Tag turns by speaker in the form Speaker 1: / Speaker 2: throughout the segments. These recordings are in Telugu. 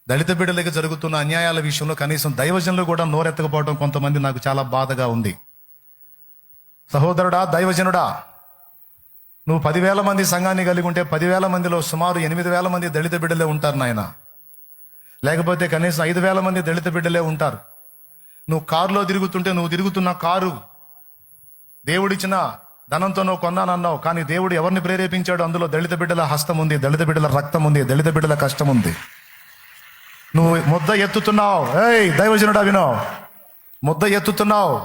Speaker 1: దళిత బిడ్డలకి జరుగుతున్న అన్యాయాల విషయంలో కనీసం దైవజనులు కూడా నోరెత్తకపోవడం కొంతమంది నాకు చాలా బాధగా ఉంది. సహోదరుడా, దైవజనుడా, నువ్వు 10,000 మంది సంఘాన్ని కలిగి ఉంటే 10,000 మందిలో సుమారు 8,000 మంది దళిత బిడ్డలే ఉంటారు నాయన. లేకపోతే కనీసం 5,000 మంది దళిత బిడ్డలే ఉంటారు. నువ్వు కారులో తిరుగుతుంటే నువ్వు తిరుగుతున్న కారు దేవుడిచ్చిన ధనంతో నువ్వు కొన్నానన్నావు, కానీ దేవుడు ఎవరిని ప్రేరేపించాడు? అందులో దళిత బిడ్డల హస్తం ఉంది, దళిత బిడ్డల రక్తం ఉంది, దళిత బిడ్డల కష్టం ఉంది. నువ్వు ముద్ద ఎత్తుతున్నావు. ఏయ్ దైవజనుడా వినో, ముద్ద ఎత్తుతున్నావు.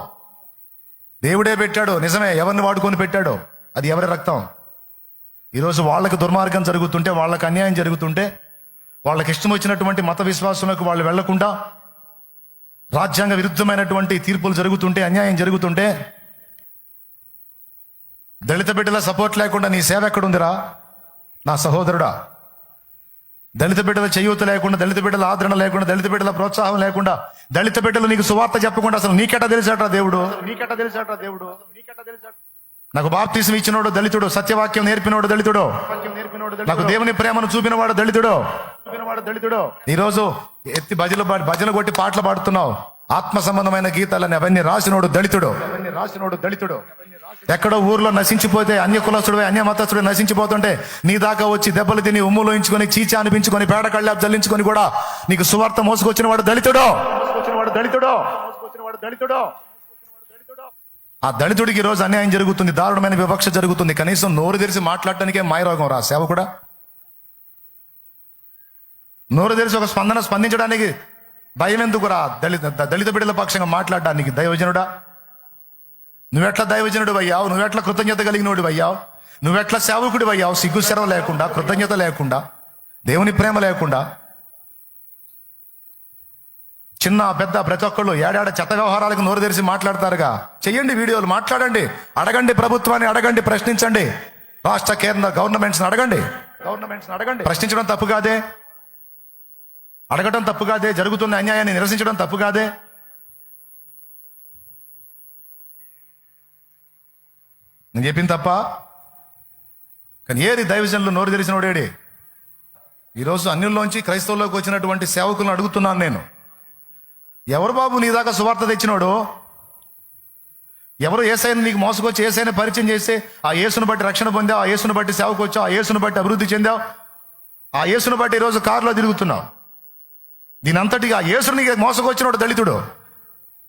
Speaker 1: దేవుడే పెట్టాడు, నిజమే. ఎవరిని వాడుకొని పెట్టాడు? అది ఎవరి రక్తం? ఈరోజు వాళ్ళకి దుర్మార్గం జరుగుతుంటే, వాళ్ళకి అన్యాయం జరుగుతుంటే, వాళ్ళకి ఇష్టం వచ్చినటువంటి మత విశ్వాసంలోకి వాళ్ళు వెళ్లకుండా రాజ్యాంగ విరుద్ధమైనటువంటి తీర్పులు జరుగుతుంటే, అన్యాయం జరుగుతుంటే, దళిత బిడ్డల సపోర్ట్ లేకుండా నీ సేవ ఎక్కడుందిరా నా సహోదరుడా? దళిత బిడ్డల చేయూత లేకుండా, దళిత బిడ్డల ఆదరణ లేకుండా, దళిత బిడ్డల ప్రోత్సాహం లేకుండా, దళిత బిడ్డలు నీకు సువార్త చెప్పకుండా అసలు నీకెట్టా తెలిసాట్రా దేవుడు? నాకు బాప్తిసం ఇచ్చినోడు దళితుడు, సత్యవాక్యం నేర్పినోడు దళితుడు, నాకు దేవుని ప్రేమను చూపినవాడు దళితుడు. ఈరోజు ఎత్తి భజన కొట్టి పాటలు పాడుతున్నావు. ఆత్మ సంబంధమైన గీతాలని అవన్నీ రాసినోడు దళితుడు. ఎక్కడో ఊర్లో నశించిపోతే, అన్య కులస్తుడు అన్య మతస్థుడు నశించిపోతుంటే నీ దాకా వచ్చి దెబ్బలు తిని ఉమ్ములో ఇంచుకొని, చీచా అనిపించుకొని, పేడ కళ్ళాపు జల్లించుకొని కూడా నీకు సువార్త మోసుకొచ్చిన వాడు దళితుడు. ఆ దళితుడికి ఈరోజు అన్యాయం జరుగుతుంది, దారుణమైన వివక్ష జరుగుతుంది. కనీసం నోరు తెరిచి మాట్లాడటానికే మాయరోగం రా సేవ కూడా. నోరు తెరిచి ఒక స్పందించడానికి భయం ఎందుకురా? దళిత బిడ్డల పక్షంగా మాట్లాడడానికి. దైవజనుడా, నువ్వెట్లా దైవజనుడు అయ్యావు? నువ్వెట్లా కృతజ్ఞత కలిగినోడు అయ్యావు? నువ్వెట్లా సేవకుడు అయ్యావు? సిగ్గు శరవ లేకుండా, కృతజ్ఞత లేకుండా, దేవుని ప్రేమ లేకుండా. చిన్న పెద్ద ప్రతి ఒక్కళ్ళు ఏడాడ చెత్త వ్యవహారాలకు నోరు తెరిచి మాట్లాడతారుగా. చెయ్యండి వీడియోలు, మాట్లాడండి, అడగండి, ప్రభుత్వాన్ని అడగండి, ప్రశ్నించండి, రాష్ట్ర కేంద్ర గవర్నమెంట్స్ని అడగండి. ప్రశ్నించడం తప్పు కాదే, అడగడం తప్పు కాదే, జరుగుతున్న అన్యాయాన్ని నిరసించడం తప్పు కాదే. నేను చెప్పింది తప్ప? కానీ ఏది దైవజనులు నోరు తెరిచినోడేడి? ఈరోజు అన్యుల్లోంచి క్రైస్తవుల్లోకి వచ్చినటువంటి సేవకులను అడుగుతున్నాను నేను, ఎవరు బాబు నీ దాకా సువార్త తెచ్చినోడు? ఎవరు? యేసయ్యను నీకు మోసుకొచ్చి యేసయ్యను పరిచయం చేస్తే ఆ యేసును బట్టి రక్షణ పొందావు, ఆ యేసును బట్టి సేవకు వచ్చావు, ఆ యేసును బట్టి అభివృద్ధి చెందావు, ఆ యేసును బట్టి ఈరోజు కారులో తిరుగుతున్నావు. దీని అంతటిగా ఆ యేసుని మోసకొచ్చినోడు దళితుడు.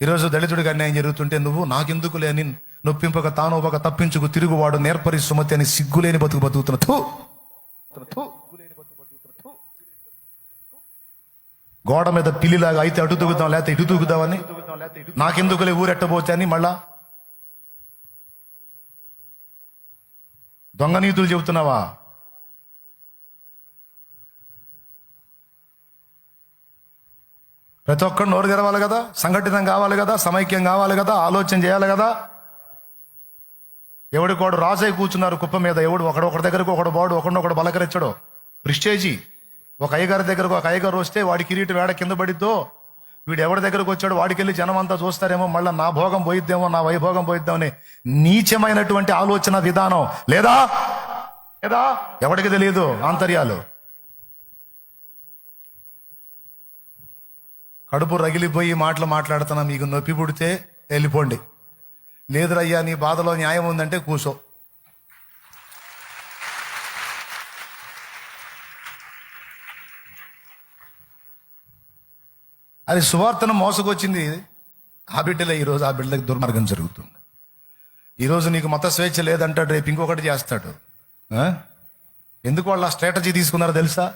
Speaker 1: ఈరోజు దళితుడికి అన్యాయం జరుగుతుంటే నువ్వు నాకెందుకు లేని నొప్పింపక తానొక తప్పించుకు తిరుగువాడు నేర్పరి సుమతి అని సిగ్గులేని బతుకుతున్నా. గోడ మీద పిల్లిలాగా అయితే అటు దూకుదాం, లేకపోతే ఇటు దూకుదామని, నాకెందుకులే ఊరెట్టబోతే అని మళ్ళా దొంగ నీతులు చెబుతున్నావా? ప్రతి ఒక్కరు నోరు తెరవాలి కదా, సంఘటితం కావాలి కదా, సమైక్యం కావాలి కదా, ఆలోచన చేయాలి కదా. ఎవడికోడు రాజై కూర్చున్నారు కుప్ప మీద. ఎవడు ఒకడొకటి దగ్గరకు ఒకడు బాడు, ఒకడొకడు బలకరించడు. ప్రిస్టేజీ. ఒక అయ్యగారి దగ్గరకు ఒక అయ్యగారు వస్తే వాడి కిరీటి వేడ కింద పడిద్దో, వీడు ఎవరి దగ్గరకు వచ్చాడు వాడికి వెళ్ళి జనం అంతా చూస్తారేమో, మళ్ళీ నా భోగం పోయిద్దేమో, నా వైభోగం పోయిద్దామని నీచమైనటువంటి ఆలోచన విధానం లేదా? ఎవడికి తెలియదు ఆంతర్యాలు. కడుపు రగిలిపోయి మాటలు మాట్లాడుతున్నా, మీకు నొప్పి పుడితే వెళ్ళిపోండి, లేదురయ్యా నీ బాధలో న్యాయం ఉందంటే కూసో. అది సువార్తను మోసకొచ్చింది ఆ బిడ్డలే. ఈరోజు ఆ బిడ్డలకు దుర్మార్గం జరుగుతుంది. ఈరోజు నీకు మత స్వేచ్ఛ లేదంటాడు, రేపు ఇంకొకటి చేస్తాడు. ఎందుకు వాళ్ళు ఆ స్ట్రాటజీ తీసుకున్నారో తెలుసా?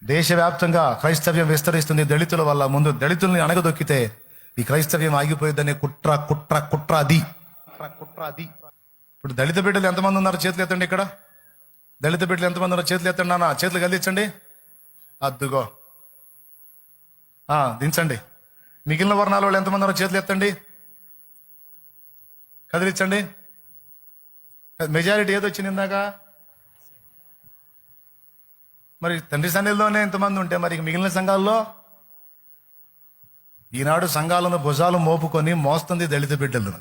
Speaker 1: దేశవ్యాప్తంగా క్రైస్తవ్యం విస్తరిస్తుంది దళితుల వల్ల. ముందు దళితుల్ని అణగదొక్కితే ఈ క్రైస్తవ్యం ఆగిపోయిందనే కుట్ర అది. ఇప్పుడు దళిత బిడ్డలు ఎంతమంది ఉన్నారు చేతులు ఎత్తండి. ఇక్కడ దళిత బిడ్డలు ఎంతమంది ఉన్నారు చేతులు ఎత్తండి. నాన్న చేతులు కదిలించండి. అద్దుగో దించండి. మిగిలిన వర్ణాల వాళ్ళు ఎంతమంది ఉన్నారు చేతులు ఎత్తండి, కదిలించండి. మెజారిటీ ఏదొచ్చింది ఇందాక? మరి తండ్రి సన్నిధిలోనే ఇంతమంది ఉంటే మరి మిగిలిన సంఘాల్లో? ఈనాడు సంఘాలను భుజాలు మోపుకొని మోస్తుంది దళిత బిడ్డలు.